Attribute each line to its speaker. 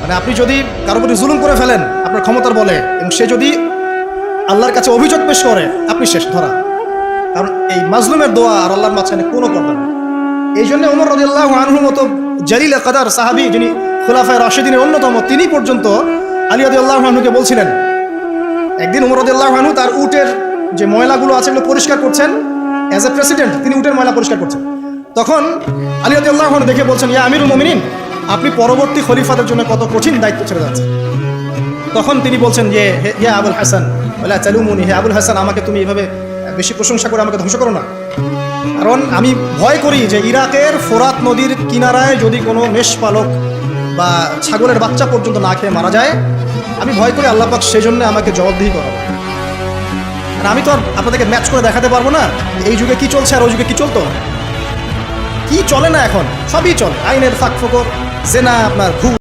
Speaker 1: মানে আপনি যদি কারো প্রতি জুলুম করে ফেলেন আপনার ক্ষমতার বলে, এবং সে যদি আল্লাহর কাছে অভিযোগ পেশ করে, আপনি শেষ ধরা। কারণ এই মাজলুমের দোয়া আর আল্লাহর মাঝখানে কোনো পর্দা নেই। এই জন্য ওমর রাদিয়াল্লাহু আনহুর মতো জালিল কাদার সাহাবী, যিনি খুলাফায়ে রাশিদিনের অন্যতম, তিনি পর্যন্ত আলী রাদিয়াল্লাহু আনহুকে বলছিলেন, একদিন ওমর রাদিয়াল্লাহু আনহু তার উটের যে ময়লাগুলো আছে এগুলো পরিষ্কার করছেন, অ্যাজ এ প্রেসিডেন্ট তিনি উটের ময়লা পরিষ্কার করছেন। তখন আলী রাদিয়াল্লাহু আনহু দেখে বলছেন, ইয়া আমিরুল মুমিনিন, আপনি পরবর্তী খলিফাদের জন্য কত কঠিন দায়িত্ব ছেড়ে যাচ্ছেন। তখন তিনি বলছেন যে হে আবুল হাসান ওয়ালা তালুমুনি, হে আবুল হাসান, আমাকে তুমি এভাবে বেশি প্রশংসা করে আমাকে ধ্বংস করো না। কারণ আমি ভয় করি যে ইরাকের ফোরাত নদীর কিনারায় যদি কোনো মেষপালক বা ছাগলের বাচ্চা পর্যন্ত না খেয়ে মারা যায়, আমি ভয় করি আল্লাহ পাক সেই জন্য আমাকে জবাবদিহি করাবো। আর আমি তো আর আপনাদেরকে ম্যাচ করে দেখাতে পারবো না এই যুগে কি চলছে আর ওই যুগে কি চলতো। কি চলে না এখন, সবই চলে, আইনের ফাঁক ফোকর, জেনা, আপনার ঘুষ।